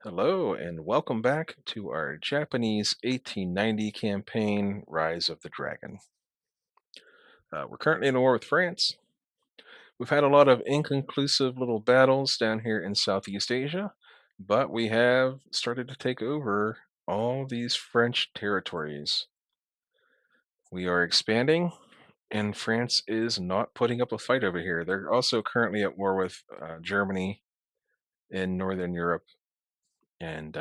Hello, and welcome back to our Japanese 1890 campaign, Rise of the Dragon. We're currently in a war with France. We've had a lot of inconclusive little battles down here in Southeast Asia, but we have started to take over all these French territories. We are expanding, and France is not putting up a fight over here. They're also currently at war with Germany in Northern Europe, and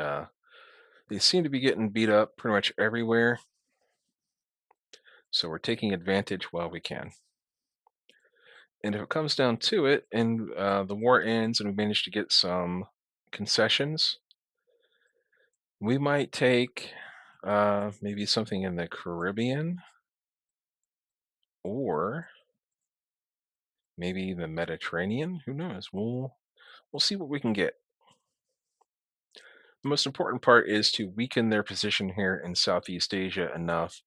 they seem to be getting beat up pretty much everywhere. So we're taking advantage while we can. And if it comes down to it, and the war ends, and we manage to get some concessions, we might take maybe something in the Caribbean or maybe the Mediterranean. Who knows? We'll see what we can get. The most important part is to weaken their position here in Southeast Asia enough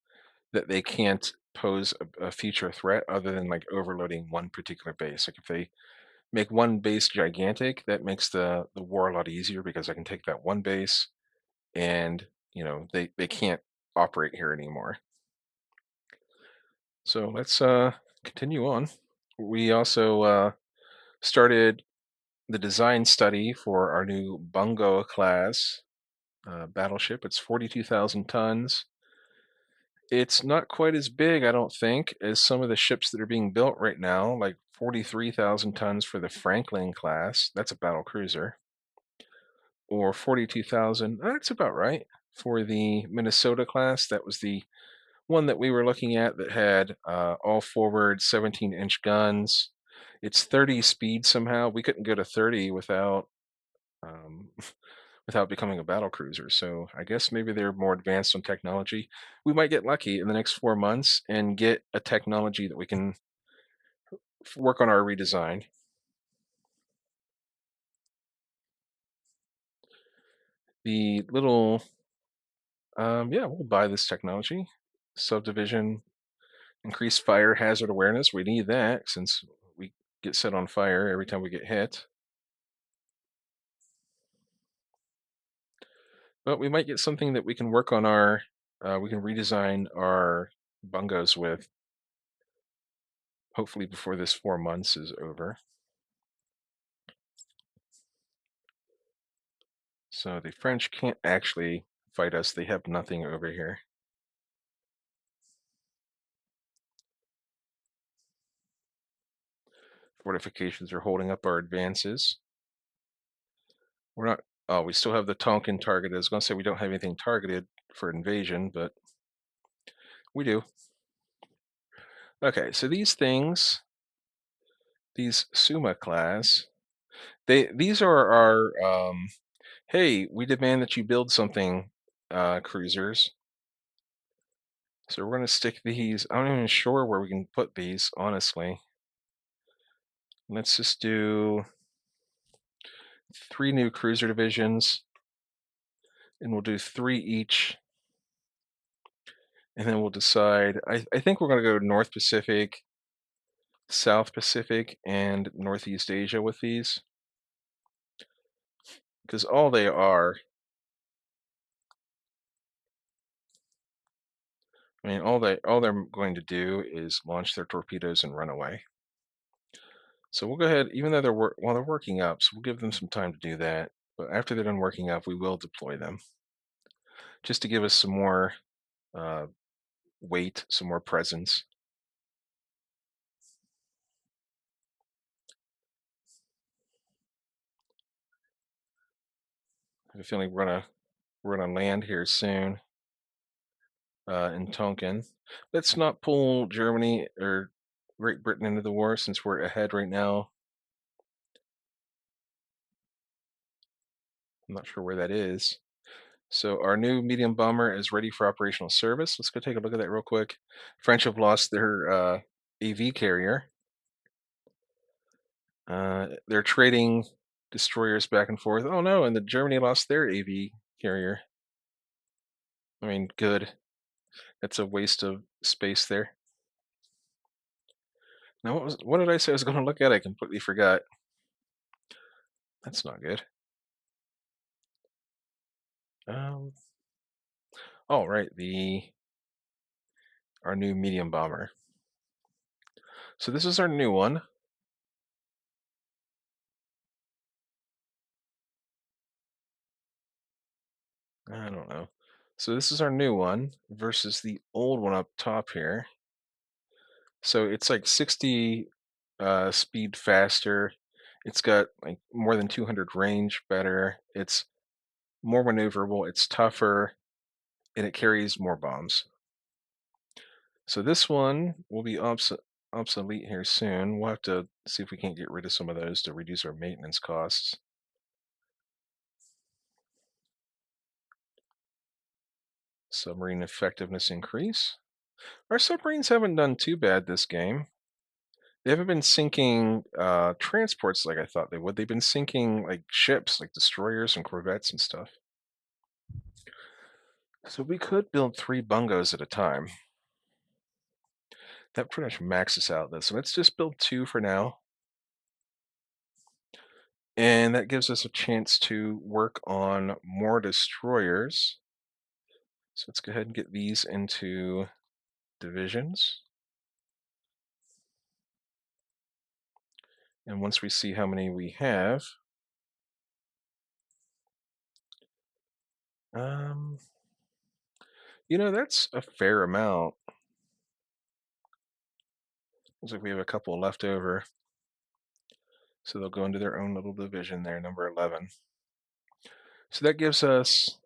that they can't pose a future threat other than like overloading one particular base. Like if they make one base gigantic, that makes the war a lot easier because I can take that one base and they can't operate here anymore. So let's continue on. We also started the design study for our new Bungo class battleship. It's 42,000 tons. It's not quite as big, I don't think, as some of the ships that are being built right now, like 43,000 tons for the Franklin class. That's a battle cruiser. Or 42,000. That's about right. For the Minnesota class, that was the one that we were looking at that had all forward 17-inch guns. It's 30 speed somehow. We couldn't go to 30 um, without becoming a battle cruiser. So I guess maybe they're more advanced on technology. We might get lucky in the next 4 months and get a technology that we can work on our redesign. The little, yeah, we'll buy this technology. Subdivision. Increased fire hazard awareness. We need that since we get set on fire every time we get hit. But we might get something that we can work on we can redesign our bungos with, hopefully before this 4 months is over. So the French can't actually fight us. They have nothing over here. Fortifications are holding up our advances. We're not, oh, we still have the Tonkin targeted. I was going to say we don't have anything targeted for invasion, but we do. Okay, so these Suma class, these are our hey, we demand that you build something cruisers. So we're going to stick these. I'm not even sure where we can put these, honestly. Let's just do 3 new cruiser divisions, and we'll do 3 each. And then we'll decide. I think we're going to go North Pacific, South Pacific, and Northeast Asia with these. Because all they are, I mean, all they're going to do is launch their torpedoes and run away. So we'll go ahead, even though while they're working up, so we'll give them some time to do that. But after they're done working up, we will deploy them just to give us some more uh, weight, some more presence. I have a feeling we're gonna land here soon in Tonkin. Let's not pull Germany or Great Britain into the war since we're ahead right now. I'm not sure where that is. So our new medium bomber is ready for operational service. Let's go take a look at that real quick. French have lost their AV carrier. They're trading destroyers back and forth. Oh no, and the Germany lost their AV carrier. I mean, good. That's a waste of space there. Now, what did I say I was going to look at? I completely forgot. That's not good. Um, oh, right, the our new medium bomber. So this is our new one. I don't know. So this is our new one versus the old one up top here. So it's like 60 speed faster. It's got like more than 200 range better. It's more maneuverable. It's tougher, and it carries more bombs. So this one will be obsolete here soon. We'll have to see if we can't get rid of some of those to reduce our maintenance costs. Submarine effectiveness increase. Our submarines haven't done too bad this game. They haven't been sinking transports like I thought they would. They've been sinking like ships, like destroyers and corvettes and stuff. So we could build 3 bungos at a time. That pretty much maxes out this. So let's just build 2 for now. And that gives us a chance to work on more destroyers. So let's go ahead and get these into divisions. And once we see how many we have, um, that's a fair amount. Looks like we have a couple left over. So they'll go into their own little division there, number 11. So that gives us,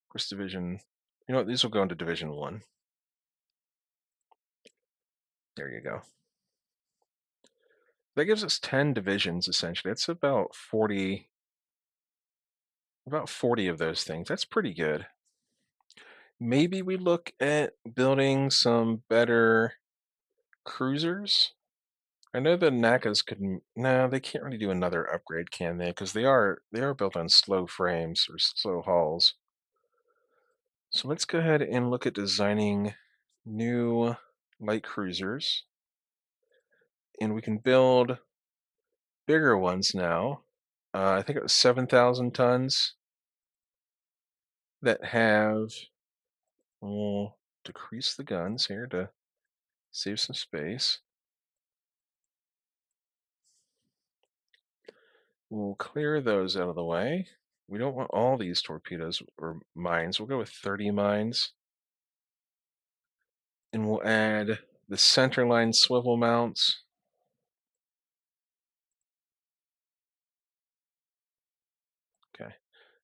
of course, division. You know what? These will go into division 1. There you go. That gives us 10 divisions essentially. That's about 40 of those things. That's pretty good. Maybe we look at building some better cruisers. I know the NACAs could. No, they can't really do another upgrade, can they? Because they are built on slow frames or slow hulls. So let's go ahead and look at designing new light cruisers, and we can build bigger ones now. I think it was 7,000 tons that have. We'll decrease the guns here to save some space. We'll clear those out of the way. We don't want all these torpedoes or mines. We'll go with 30 mines. And we'll add the centerline swivel mounts. Okay,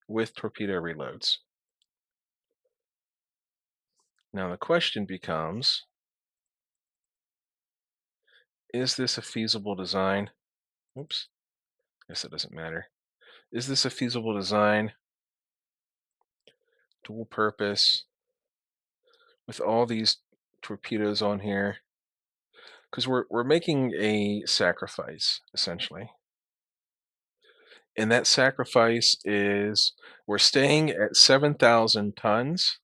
with torpedo reloads. Now the question becomes, is this a feasible design? Oops, I guess it doesn't matter. Is this a feasible design? Dual purpose with all these torpedoes on here? Because we're making a sacrifice essentially. And that sacrifice is we're staying at 7,000 tons.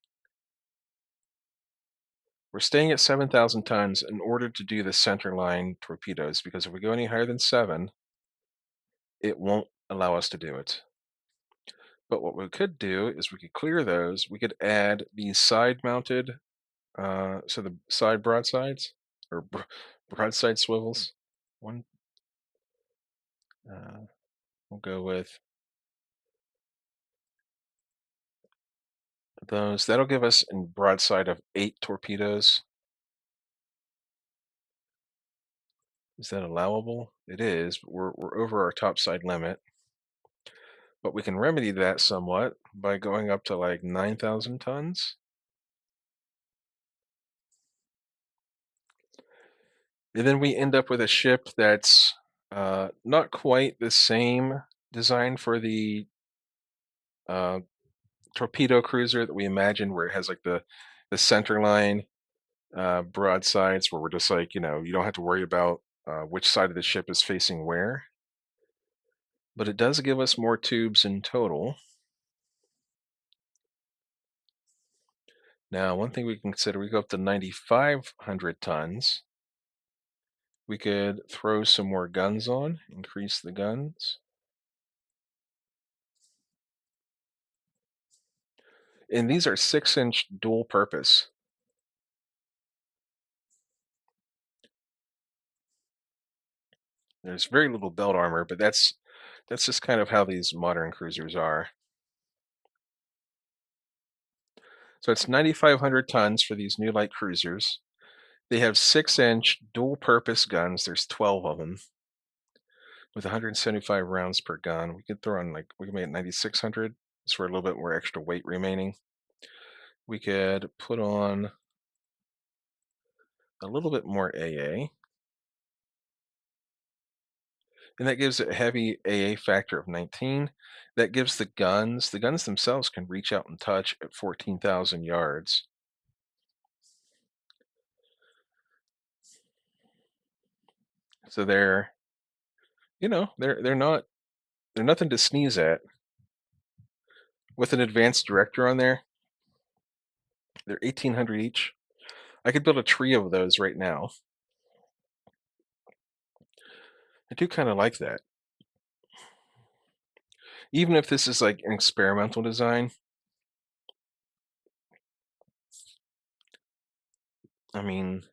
We're staying at 7,000 tons in order to do the centerline torpedoes, because if we go any higher than 7, it won't allow us to do it. But what we could do is we could clear those. We could add these side-mounted, so the side broadsides, or broadside swivels. One, uh, we'll go with those. That'll give us a broadside of 8 torpedoes. Is that allowable? It is, but we're over our topside limit. But we can remedy that somewhat by going up to like 9,000 tons. And then we end up with a ship that's not quite the same design for the uh, torpedo cruiser that we imagined, where it has like the center line broadsides, where we're just like, you don't have to worry about which side of the ship is facing where. But it does give us more tubes in total. Now, one thing we can consider, we go up to 9,500 tons. We could throw some more guns on, increase the guns. And these are 6-inch dual purpose. There's very little belt armor, but that's just kind of how these modern cruisers are. So it's 9,500 tons for these new light cruisers. They have 6-inch dual purpose guns. There's 12 of them with 175 rounds per gun. We could throw on like we can make it 9,600 just for a little bit more extra weight remaining. We could put on a little bit more AA, and that gives it a heavy AA factor of 19. That gives the guns themselves can reach out and touch at 14,000 yards. So they're nothing to sneeze at. With an advanced director on there, they're 1,800 each. I could build a tree of those right now. I do kind of like that. Even if this is like an experimental design, I mean,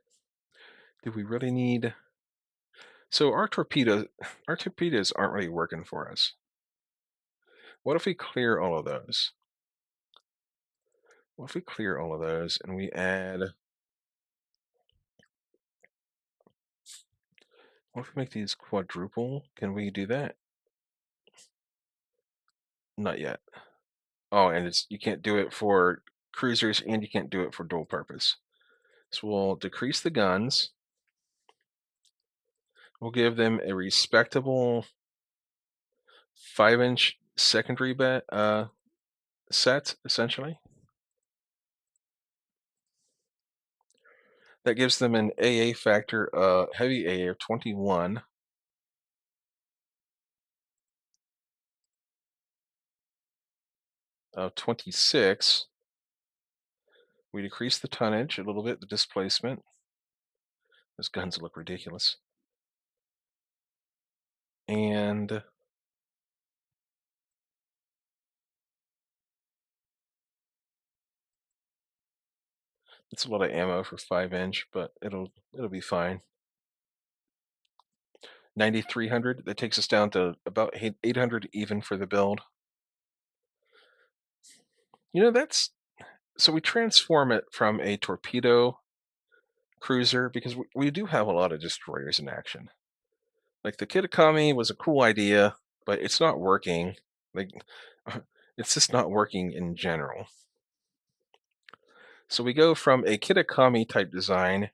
do we really need? So our torpedoes aren't really working for us. What if we clear all of those? What if we clear all of those and we add? What if we make these quadruple? Can we do that? Not yet. Oh, and it's you can't do it for cruisers and you can't do it for dual purpose. So we'll decrease the guns. We'll give them a respectable 5-inch secondary set, essentially. That gives them an AA factor, heavy AA of 21. Of 26. We decrease the tonnage a little bit, the displacement. Those guns look ridiculous. And it's a lot of ammo for 5-inch, but it'll be fine. 9,300. That takes us down to about 800 even for the build. That's so we transform it from a torpedo cruiser because we do have a lot of destroyers in action. Like the Kitakami was a cool idea, but it's not working. Like it's just not working in general. So we go from a Kitakami type design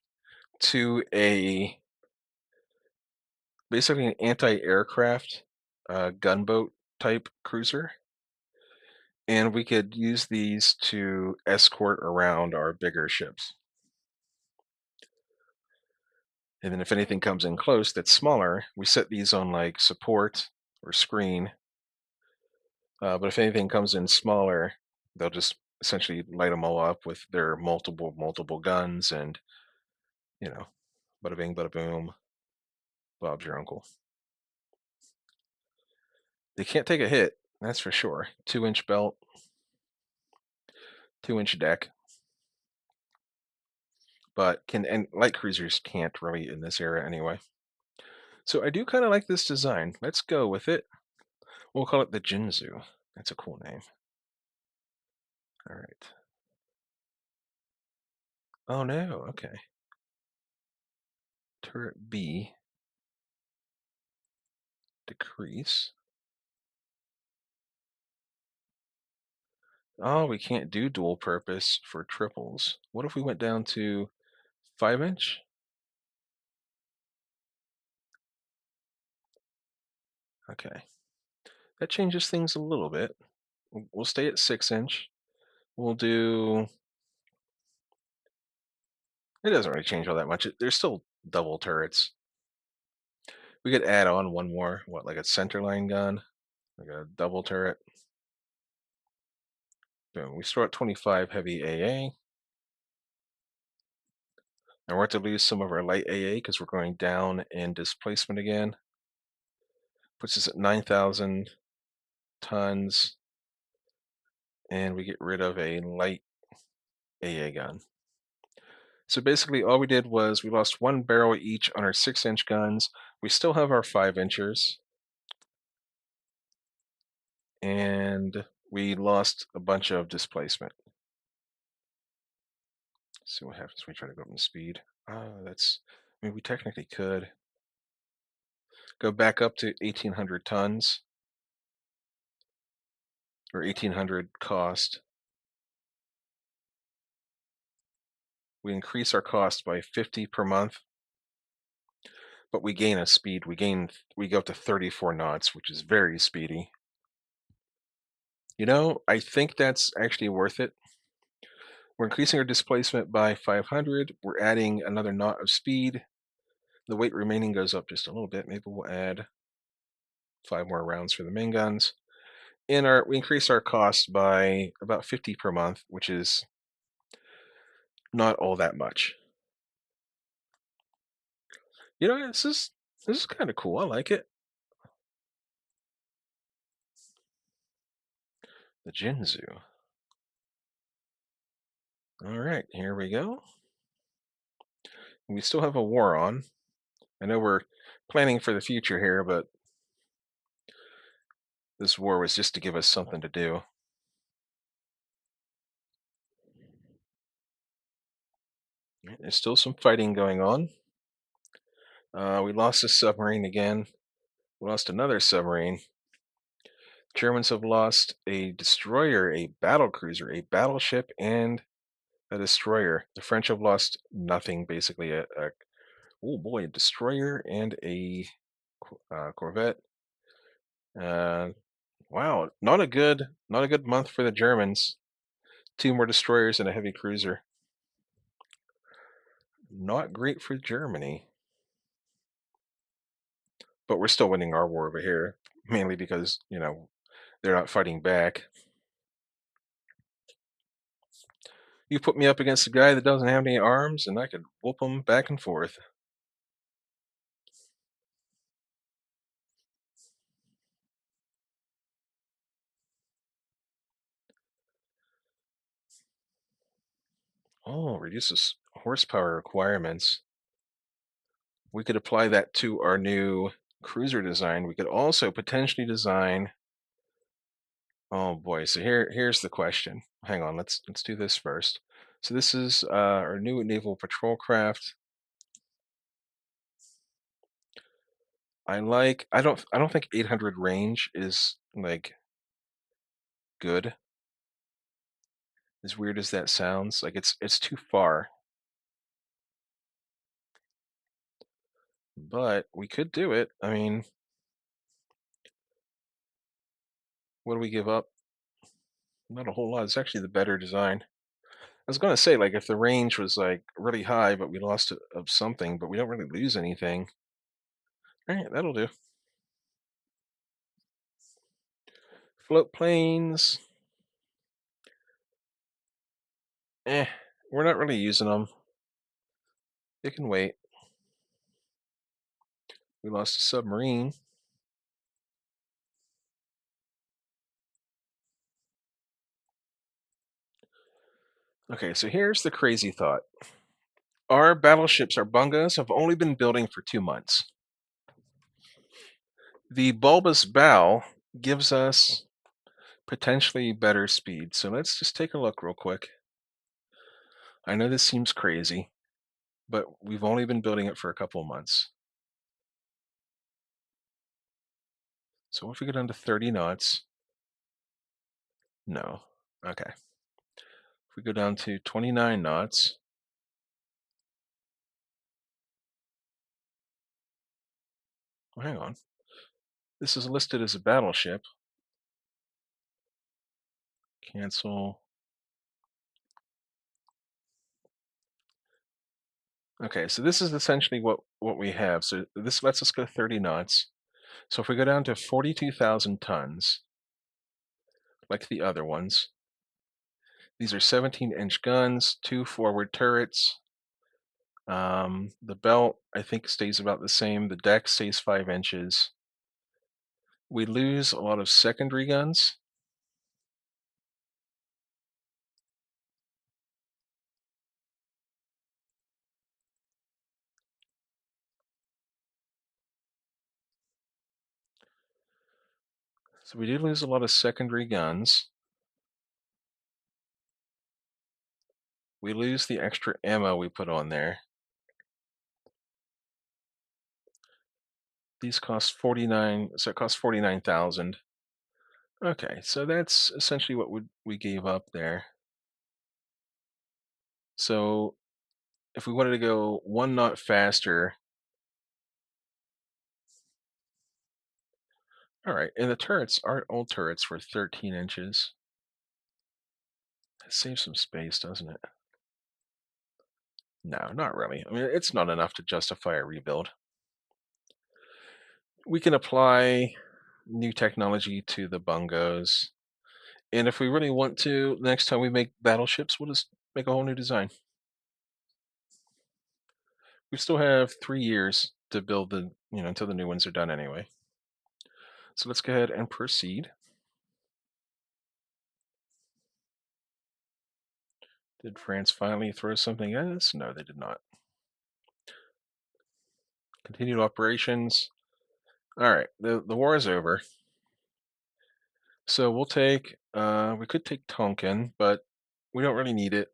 to a basically an anti-aircraft gunboat type cruiser, and we could use these to escort around our bigger ships. And then if anything comes in close that's smaller, we set these on like support or screen. But if anything comes in smaller, they'll just essentially light them all up with their multiple guns, and you know, bada bing, bada boom, Bob's your uncle. They can't take a hit, that's for sure. 2-inch belt, 2-inch deck, but and light cruisers can't really in this era anyway. So I do kind of like this design. Let's go with it. We'll call it the Jinzu. That's a cool name. All right. Oh no. Okay. Turret B. Decrease. Oh, we can't do dual purpose for triples. What if we went down to 5-inch? Okay. That changes things a little bit. We'll stay at 6-inch. We'll do. It doesn't really change all that much. There's still double turrets. We could add on one more, what, like a centerline gun, like a double turret. Boom. We start at 25 heavy AA. And we're to lose some of our light AA because we're going down in displacement again. Puts us at 9,000 tons. and we get rid of a light AA gun. So basically, all we did was we lost one barrel each on our 6-inch guns. We still have our 5 inchers, and we lost a bunch of displacement. Let's see what happens when we try to go up in speed. That's, I mean, we technically could go back up to 1,800 tons or 1,800 cost. We increase our cost by 50 per month, but we gain a speed. We go up to 34 knots, which is very speedy. I think that's actually worth it. We're increasing our displacement by 500. We're adding another knot of speed. The weight remaining goes up just a little bit. Maybe we'll add 5 more rounds for the main guns. And we increase our cost by about 50 per month, which is not all that much. This is kind of cool. I like it. The Jinzu. All right, here we go. We still have a war on. I know we're planning for the future here, but this war was just to give us something to do. There's still some fighting going on. We lost a submarine again. We lost another submarine. Germans have lost a destroyer, a battle cruiser, a battleship, and a destroyer. The French have lost nothing, basically. Oh boy, a destroyer and a corvette. Uh, wow, not a good month for the Germans. 2 more destroyers and a heavy cruiser. Not great for Germany, but we're still winning our war over here, mainly because they're not fighting back. You put me up against a guy that doesn't have any arms, and I could whoop him back and forth. Oh, reduces horsepower requirements. We could apply that to our new cruiser design. We could also potentially design. Oh boy! So here's the question. Hang on, let's do this first. So this is our new naval patrol craft. I don't think 800 range is like good. As weird as that sounds, like it's too far. But we could do it. I mean, what do we give up? Not a whole lot. It's actually the better design. I was gonna say, like, if the range was like really high, but we lost of something, but we don't really lose anything. All right, that'll do. Float planes. Eh, we're not really using them. They can wait. We lost a submarine. Okay, so here's the crazy thought. Our battleships, our bungas, have only been building for 2 months. The bulbous bow gives us potentially better speed. So let's just take a look real quick. I know this seems crazy, but we've only been building it for a couple of months. So what if we go down to 30 knots? No. Okay. If we go down to 29 knots, hang on. This is listed as a battleship. Cancel. Okay, so this is essentially what we have. So this lets us go 30 knots. So if we go down to 42,000 tons, like the other ones, these are 17-inch guns, 2 forward turrets. The belt, I think, stays about the same. The deck stays 5 inches. We lose a lot of secondary guns. So we did lose a lot of secondary guns. We lose the extra ammo we put on there. These cost 49, so it costs 49,000. Okay, so that's essentially what we gave up there. So if we wanted to go 1 knot faster, all right, and the turrets, our old turrets were 13 inches. That saves some space, doesn't it? No, not really. I mean, it's not enough to justify a rebuild. We can apply new technology to the bungos. And if we really want to, next time we make battleships, we'll just make a whole new design. We still have 3 years to build until the new ones are done anyway. So let's go ahead and proceed. Did France finally throw something at us? No, they did not. Continued operations. All right, the war is over. So we'll take, we could take Tonkin, but we don't really need it.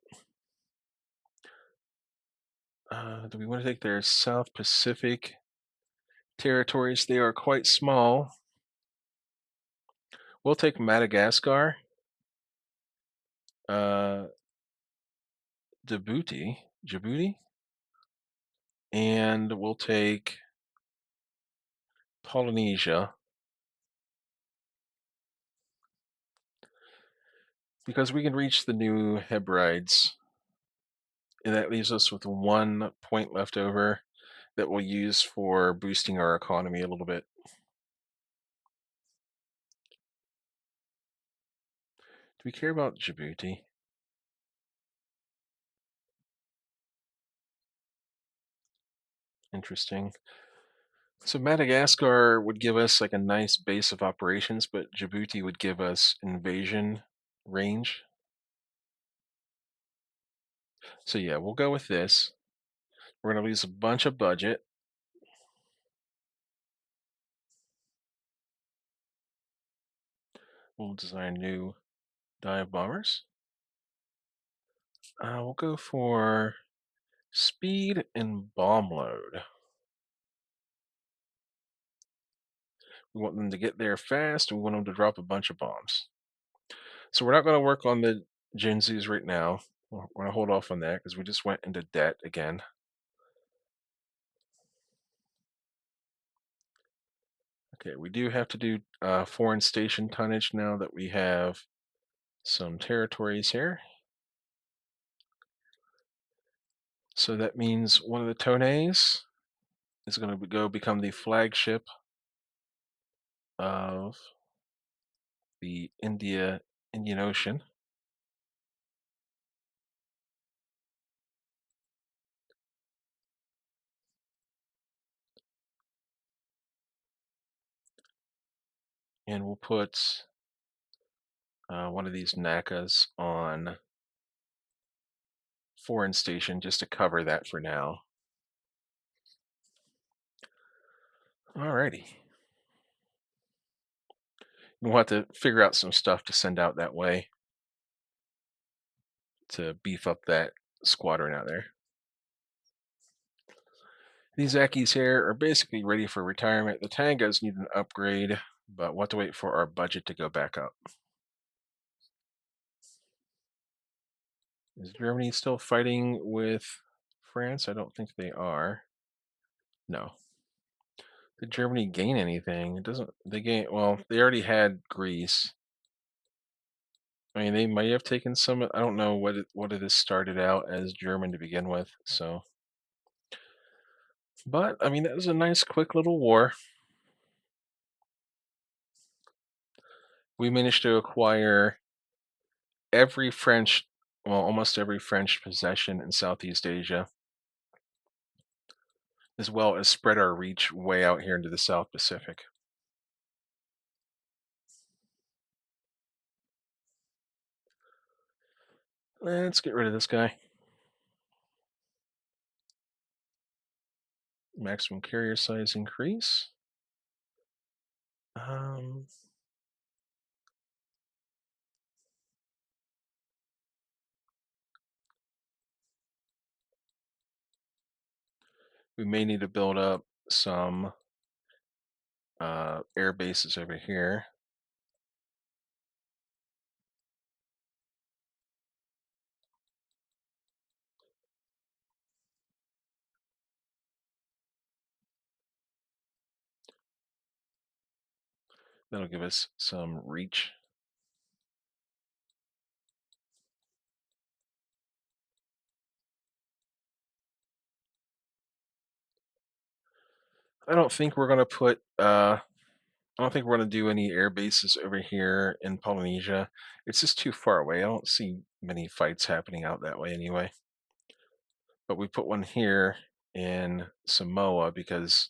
Do we want to take their South Pacific territories? They are quite small. We'll take Madagascar, uh, Djibouti, and we'll take Polynesia because we can reach the new Hebrides, and that leaves us with 1 point left over that we'll use for boosting our economy a little bit. Do we care about Djibouti? Interesting. So Madagascar would give us like a nice base of operations, but Djibouti would give us invasion range. So yeah, we'll go with this. We're going to lose a bunch of budget. We'll design new dive bombers. We'll go for speed and bomb load. We want them to get there fast, and we want them to drop a bunch of bombs. So we're not going to work on the Jinzus right now. We're going to hold off on that because we just went into debt again. Okay, we do have to do foreign station tonnage now that we have some territories here. So that means one of the Toneys is going to go become the flagship of the Indian Ocean. And we'll put one of these NACAs on foreign station just to cover that for now. Alrighty. We'll have to figure out some stuff to send out that way to beef up that squadron out there. These Akis here are basically ready for retirement. The Tangas need an upgrade, but we'll have to wait for our budget to go back up. Is Germany still fighting with France? I don't think they are. No. Did Germany gain anything? It doesn't. They gain. Well, they already had Greece. I mean, they might have taken some. I don't know what it has started out as German to begin with. So, but I mean, that was a nice, quick little war. We managed to acquire every French, well, almost every French possession in Southeast Asia, as well as spread our reach way out here into the South Pacific. Let's get rid of this guy. Maximum carrier size increase. We may need to build up some air bases over here. That'll give us some reach. I don't think we're gonna put I don't think we're gonna do any air bases over here in Polynesia. It's just too far away. I don't see many fights happening out that way anyway. But we put one here in Samoa because,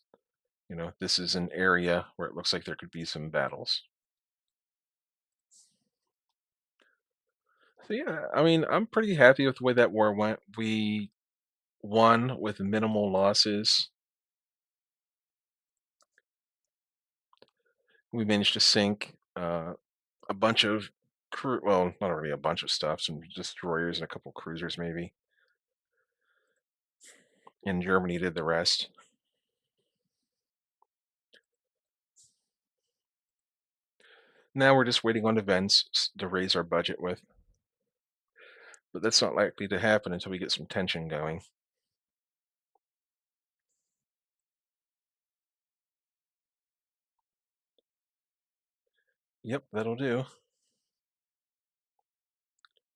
this is an area where it looks like there could be some battles. So yeah, I mean, I'm pretty happy with the way that war went. We won with minimal losses. We managed to sink a bunch of well, not really a bunch of stuff, some destroyers and a couple cruisers maybe. And Germany did the rest. Now we're just waiting on events to raise our budget with. But that's not likely to happen until we get some tension going. Yep, that'll do.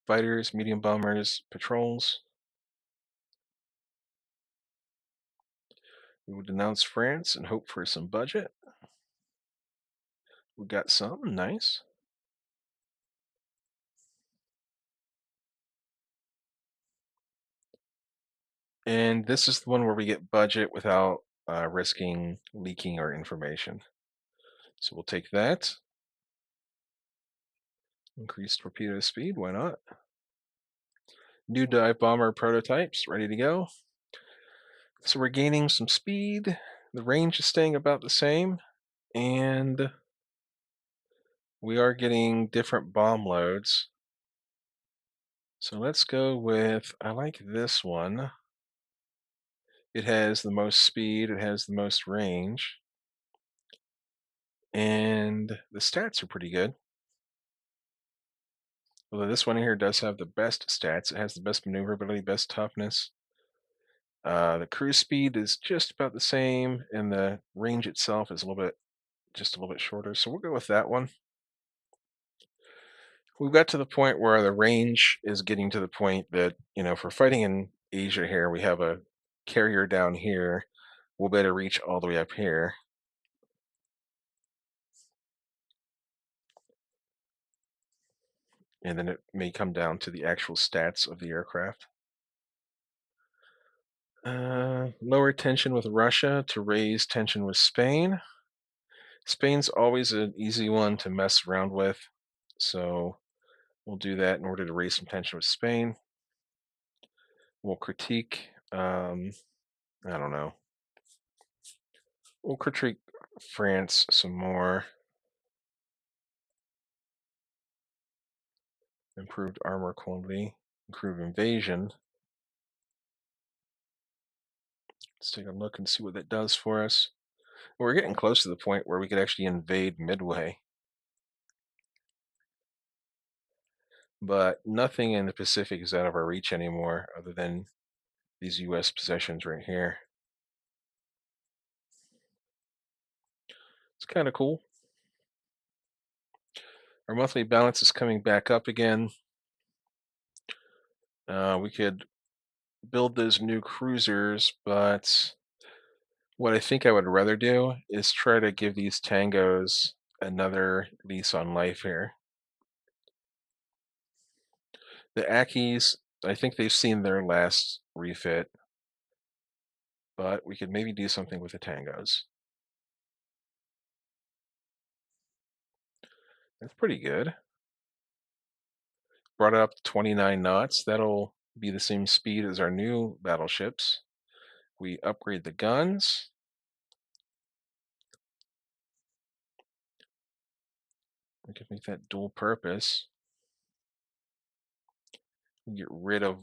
Fighters, medium bombers, patrols. We will denounce France and hope for some budget. We got some, nice. And this is the one where we get budget without risking leaking our information. So we'll take that. Increase torpedo speed, why not? New dive bomber prototypes, ready to go. So we're gaining some speed. The range is staying about the same. And we are getting different bomb loads. So let's go with, I like this one. It has the most speed, it has the most range, and the stats are pretty good. Although this one here does have the best stats. It has the best maneuverability, best toughness. The cruise speed is just about the same, and the range itself is just a little bit shorter. So we'll go with that one. We've got to the point where the range is getting to the point that, if we're fighting in Asia here, we have a carrier down here. We'll better reach all the way up here. And then it may come down to the actual stats of the aircraft. Lower tension with Russia to raise tension with Spain. Spain's always an easy one to mess around with, so we'll do that in order to raise some tension with Spain. We'll critique, I don't know. We'll critique France some more. Improved armor quality, improved invasion. Let's take a look and see what that does for us. We're getting close to the point where we could actually invade Midway, but nothing in the Pacific is out of our reach anymore other than these US possessions right here. It's kind of cool. Our monthly balance is coming back up again. We could build those new cruisers, but what I think I would rather do is try to give these tangos another lease on life here. The Ackies, I think they've seen their last refit, but we could maybe do something with the tangos. That's pretty good. Brought it up to 29 knots. That'll be the same speed as our new battleships. We upgrade the guns. We could make that dual purpose. Get rid of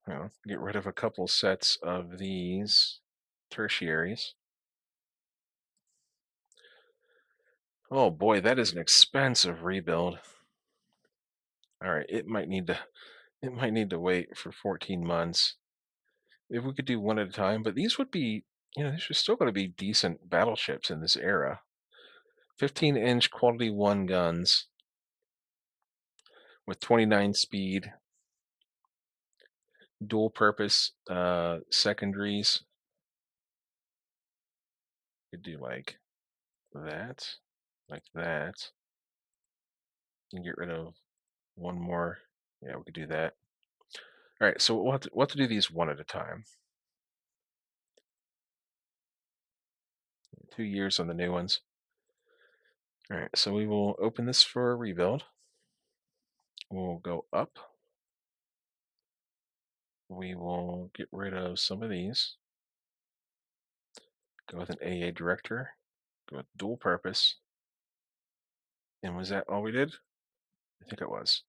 get rid of a couple sets of these tertiaries. Oh boy, that is an expensive rebuild. All right, it might need to wait for 14 months. If we could do one at a time, but these would be, these are still going to be decent battleships in this era. 15-inch quality 1 guns with 29 speed, dual purpose secondaries. Could do that, like that, and get rid of one more. Yeah, we could do that. All right, so we'll have to do these one at a time. 2 years on the new ones. All right, so we will open this for a rebuild. We'll go up. We will get rid of some of these. Go with an AA director. Go with dual purpose. And was that all we did? I think it was.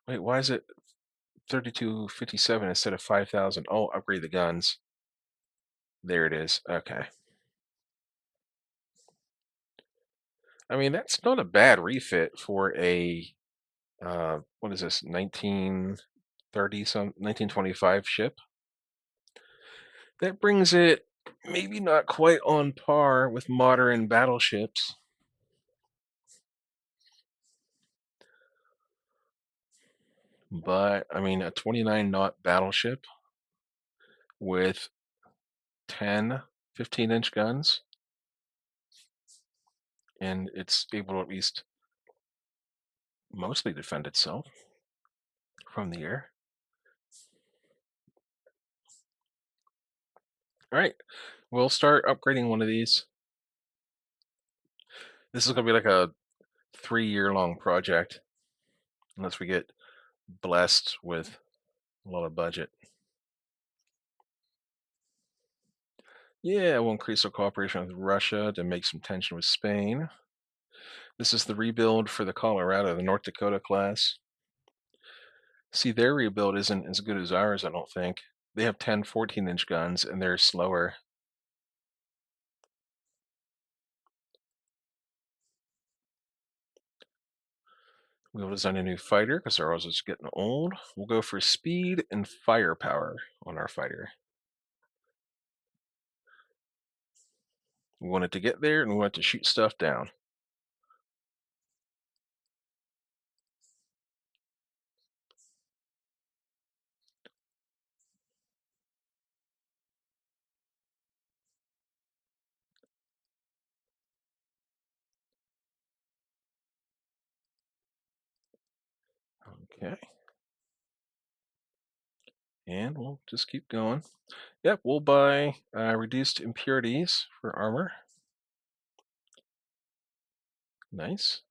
Wait, why is it 3257 instead of 5,000? Oh, upgrade the guns. There it is. Okay. I mean, that's not a bad refit for a what is this, 1925 ship. That brings it maybe not quite on par with modern battleships. But I mean, a 29 knot battleship with 10 15-inch guns, and it's able to at least mostly defend itself from the air. All right, we'll start upgrading one of these. This is going to be like a 3-year-long project, unless we get blessed with a lot of budget. Yeah, we'll increase our cooperation with Russia to make some tension with Spain. This is the rebuild for the Colorado, the North Dakota class. See, their rebuild isn't as good as ours, I don't think. They have 10 14-inch guns, and they're slower. We'll design a new fighter because ours is getting old. We'll go for speed and firepower on our fighter. We want it to get there, and we want it to shoot stuff down. Okay. And we'll just keep going. Yep, we'll buy reduced impurities for armor. Nice.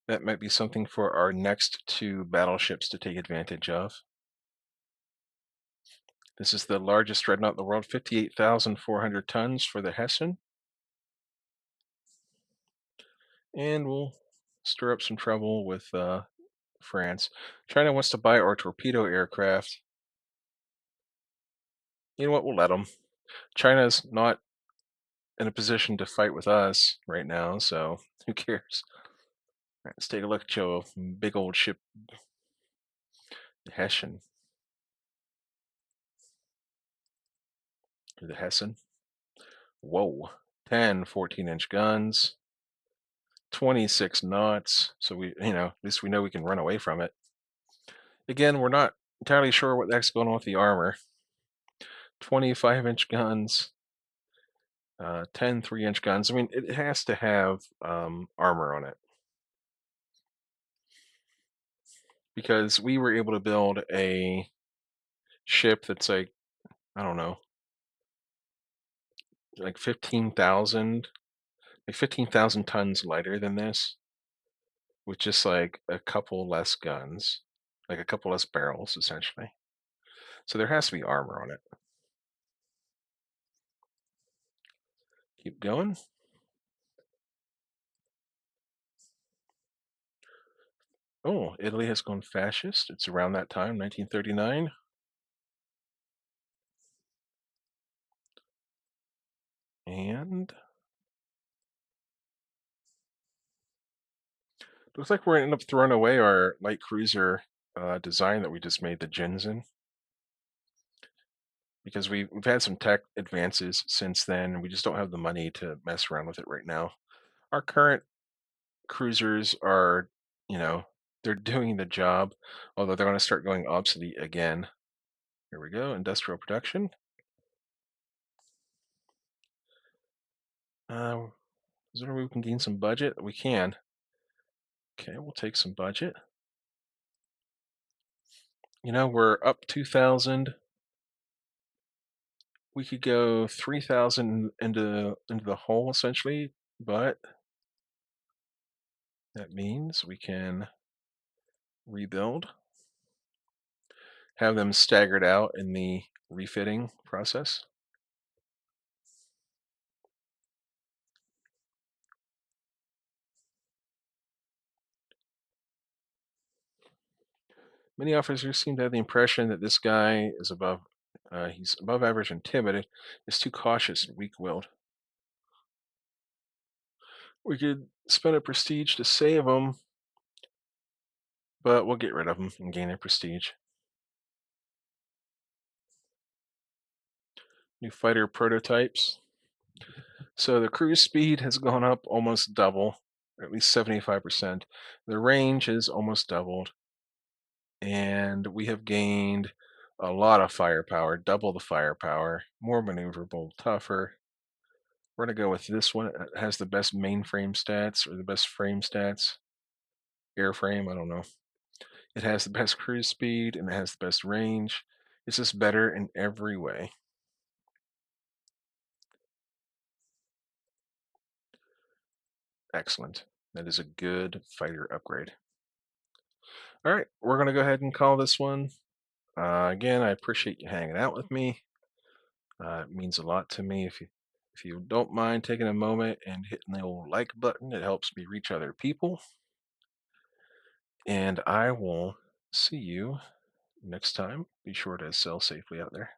That might be something for our next 2 battleships to take advantage of. This is the largest dreadnought in the world, 58,400 tons for the Hessen. And we'll stir up some trouble with France. China wants to buy our torpedo aircraft. You know what? We'll let them. China's not in a position to fight with us right now, so who cares? All right, let's take a look at your big old ship, the Hessian. Or the Hessen. Whoa. 10 14-inch guns, 26 knots. So at least we know we can run away from it. Again, we're not entirely sure what the heck's going on with the armor. 25-inch guns, 10 3-inch guns. I mean, it has to have armor on it. Because we were able to build a ship that's like, I don't know, like 15,000 tons lighter than this, with just like a couple less guns, like a couple less barrels, essentially. So there has to be armor on it. Keep going. Oh, Italy has gone fascist. It's around that time, 1939. And looks like we're gonna end up throwing away our light cruiser design that we just made, the Genzen, because we've had some tech advances since then, and we just don't have the money to mess around with it right now. Our current cruisers are, you know, they're doing the job, although they're going to start going obsolete again. Here we go, industrial production. Uh, is there a way we can gain some budget? We can. Okay, we'll take some budget. We're up 2,000. We could go 3,000 into the hole essentially, but that means we can rebuild, have them staggered out in the refitting process. Many officers seem to have the impression that this guy is he's above average and timid, is too cautious and weak-willed. We could spend a prestige to save him, but we'll get rid of him and gain a prestige. New fighter prototypes. So the cruise speed has gone up almost double, or at least 75%. The range has almost doubled, and we have gained a lot of firepower, double the firepower, more maneuverable, tougher. We're going to go with this one. It has the best mainframe stats or the best frame stats. Airframe, I don't know. It has the best cruise speed and it has the best range. It's just better in every way. Excellent. That is a good fighter upgrade. All right, we're going to go ahead and call this one. Again, I appreciate you hanging out with me. It means a lot to me. If you don't mind taking a moment and hitting the old like button, it helps me reach other people. And I will see you next time. Be sure to sail safely out there.